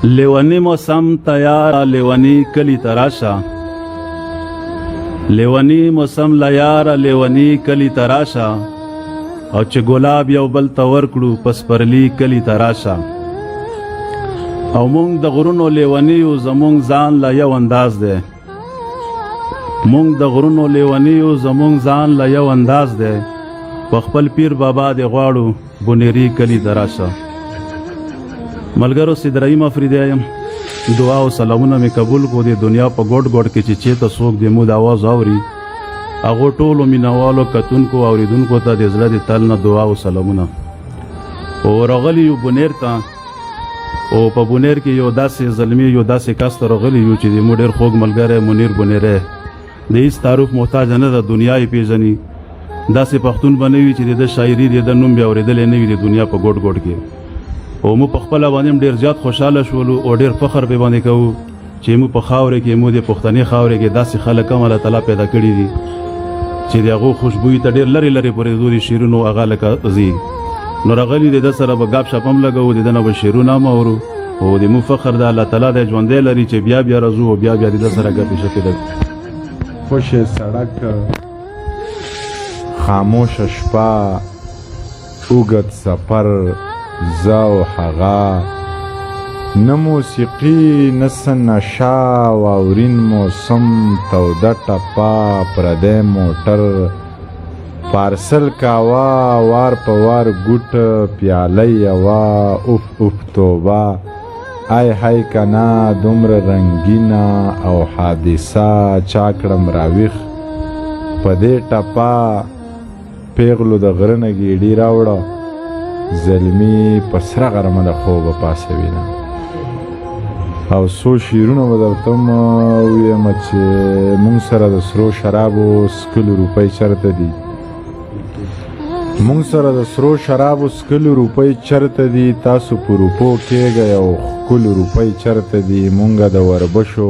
لیونی موسم تیار لیونی کلی تراشا لیونی موسم لیار لیونی کلی تراشا او چې ګلاب یو بل تور کړو پسپرلی کلی تراشا او مونږ د غرونو لیونی یو زمونږ ځان لا یو انداز دی مونږ د غرونو لیونی یو زمونږ ځان لا یو انداز دی په خپل پیر بابا دی غواړو بونیری کلی تراشا ملګرو سیدریم افریدی یم دعا او سلامونه می قبول کو دی دنیا په ګوټ ګوټ کې چې چیرته څوک د مو د आवाज اوري هغه ټولو مینوالو کتونکو اوریدونکو ته د زړه د تل نه دعا او سلامونه او راغلی یو بونیر ته او په بونیر کې یو داسې ظلمي یو داسې کس ته راغلی یو چې د مو ډېر خوږ ملګری منیر بونیری د هیڅ تعارف محتاج نه د دنیا یې پیژني داسې پښتون بنوي چې د شاعري د نوم بیا اورېدلی نه وي د دنیا په ګوټ ګوټ کې او مو په خپله باندې ډېر زیات خوشحاله شولو او ډېر فخر پې باندې کوو چې مو په خاورې کې مو د پښتني خاورې کې داسې خلک هم الله تعالی پیدا کړي دي چې د هغو خوشبویي ته ډېر لرې لرې پورې د دې شعرونو هغه لکه ځي نو راغلي د ده سره به ګاپ شاپ هم لګوو د ده نه به شعرونه هم اورو او د مو فخر د الله تعالی د ژوندی لري چې بیا بیا راځو او بیا بیا د ده سره ګپې شپې لګو خوش سړک خاموش شپه اوږد سفر زه او هغه نه موسیقي نه څه نشه واورین موسم توده ټپه پردی موټر پارسل کاوه وار په وار ګوټ پیاله یوه اوف اوف توبه ای های کنه دومره رنګینه او حادثه چا کړم راویښ په دې ټپه پیغلو د غره نه ګیډي راوړه زلمی په سره غرمه د خوبه پاسوي نه او څو شعرونه به درته هم ووایم چې مونږ سره د سرو شرابو څکلو روپۍ چېرته دي مونږ سره د سرو شرابو څکلو روپۍ چېرته دي تاسو په روپو کېږئ او ښکلو روپۍ چېرته دي مونږه د وربشو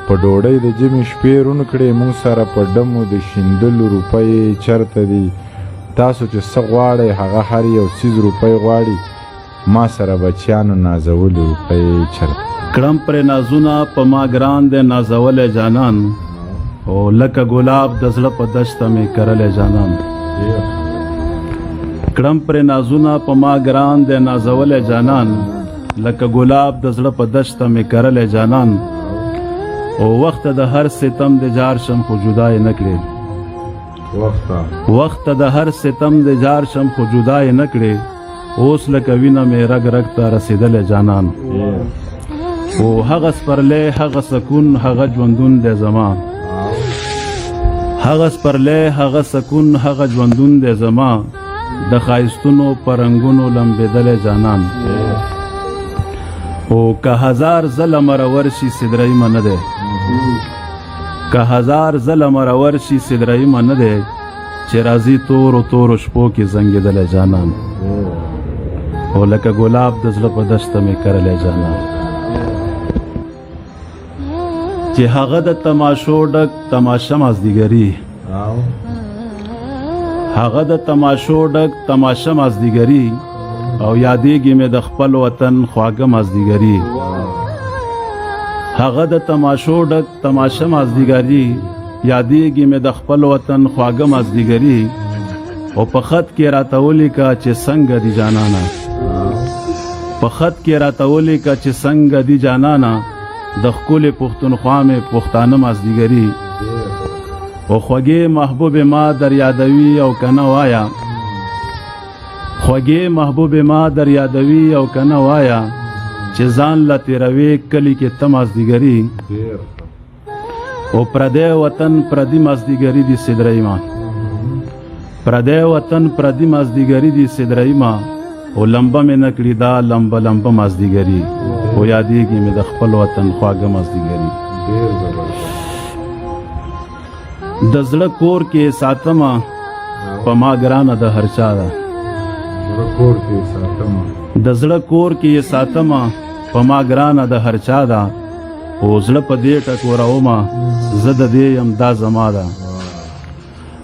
په ډوډۍ د جمې شپې رون کړې مونږ سره په ډمو د شیندلو روپۍ چېرته دي تاسو چې څه غواړئ هغه هر یو څیز روپۍ غواړي ما سره بچیانو نازولي روپۍ چېرته کړم پرې نازونه په ما ګران دی نازولی جانان او لکه ګلاب د زړه په دشته مې کرلی جانان کړم پرې نازونه په ما ګران دی نازولی جانان لکه ګلاب د زړه په دشته مې کرلی جانان او وخت د هر ستم د جار شم خو جدا یې نه کړې وخت د هر ستم د جار شم خو جدا یې نه کړې اوس لکه وینه مې رګ رګ ته رسېدلی جانان او هغه سپرلی هغه سکون هغه ژوندون دی زما هغه سپرلی هغه سکون هغه ژوندون دی زما د ښایستونو په رنګونو لمبېدلی جانان او که هزار ځله مرور شي سدرایمه نه دی که هزار ځله مرور شي سدرایمه نه دی چې راځي تورو تورو شپو کې زنګېدلی جانان او لکه ګلاب د زړه په دشته مې کرلی جانان چې هغه د تماشو ډک تماشه مازدیګري هغه د تماشو ډک تماشه مازدیګري او یادېږي مې د خپل وطن خواږه مازدیګري هغه د تماشو ډک تماشه مازدیګري یادېږي مې د خپل وطن خواږه مازدیګري او په خط کې راته ولیکه چې څنګه دي جانانه په خط کې راته ولیکه چې څنګه دي جانانه د ښکلې پښتونخوا مې پښتانه مازدیګري او خوږې محبوب ما در یادوي او کنه وایا خوږې محبوب ما در یادوي او کنه وایا چې ځان لا تیروي کلی کې ته مازدیګري او پردی وطن پردی مازدیګري دي سدرایمه پردی وطن پردی مازدیګري دي سدرایمه او لمبه مې نه کړي دا لمبه لمبه مازدیګري او یادېږي مې د خپل وطن خواږه مازدیګري د زړه کور کې ساتمه په ما ګرانه د هر چا ده د زړه کور کې ساتمه په ما ګرانه د هر چا ده او زړه په دې ټکورومه زه د دې یم دا زما ده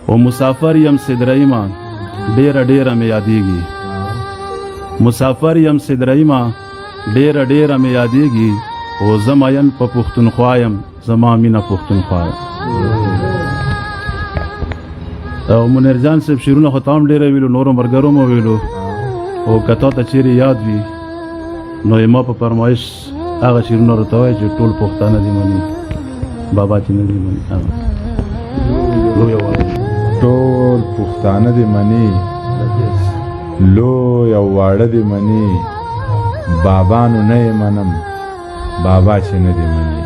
او مسافر یم سدرایمه ډېره ډېره مې یادېږي مسافر یم سدرایمه ډیره ډیره مې یادېږي او زه مین په پښتونخوا یم زما مینه پښتونخوا یم. او منیر جان صاحب شعرونه خو تا هم ډېره ویلو نورو ملګرو مو ویلو او که تا ته چیرې یاد وي نو یې ما په فرمایش هغه شعرونه راته وایي چې ټول پښتانه دې مني بابا چې نه دې مني ټول پښتانه دې مني لوی او واړه دې مني بابا نو نه یې منم بابا چې نه دې مني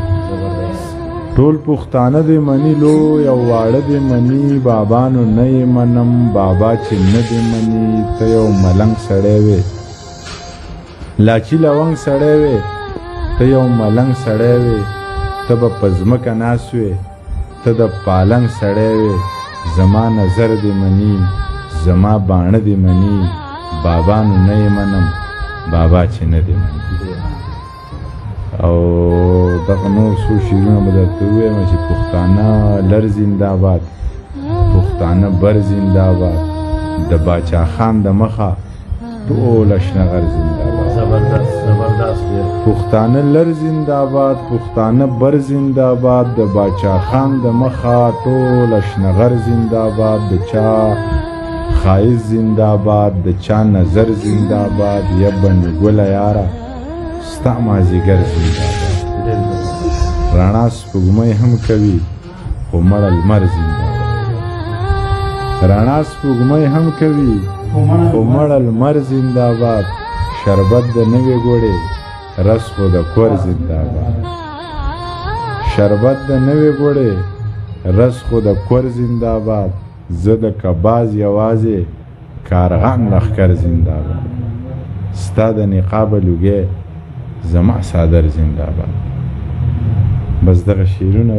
ټول پښتانه دې مني لوی او واړه دې مني بابا نو نه یې منم بابا چې نه دې مني ته یو ملنګ سړی وې لاچي لونګ سړی وې ته یو ملنګ سړی وې ته به په ځمکه ناست وې ته د پالنګ سړی وې زما نظر دې مني زما باڼه دې مني بابا نو نه یې منم بابا چې نه دې مني. او دغه نور څو شعرونه به درته ووایم چې پښتانه لر زنده‌باد پښتانه بر زنده‌باد د باچا خان د مخه ټول اشنغر زنده‌باد زبردست پښتانه لر زنده‌باد پښتانه بر زنده‌باد د باچا خان د مخه ټول اشنغر زنده‌باد د چا خایز زنده‌باد د چا نظر زنده‌باد یا بنډ ګله یاره ستا مازیګر زنده‌باد رڼا سپوږمۍ هم کوي خو مړه لمر زنده‌باد رڼا سپوږمۍ هم کوي خو مړه لمر زنده‌باد شربت د نوې ګوړې رس خو د کور زنده‌باد شربت د نوې ګوړې رس خو د کور زنده‌باد زه د کباز یوازې کارغان لښکر زنده‌باد ستا د نقابه لوګې زما صادر زنده‌باد. بس دغه شعرونه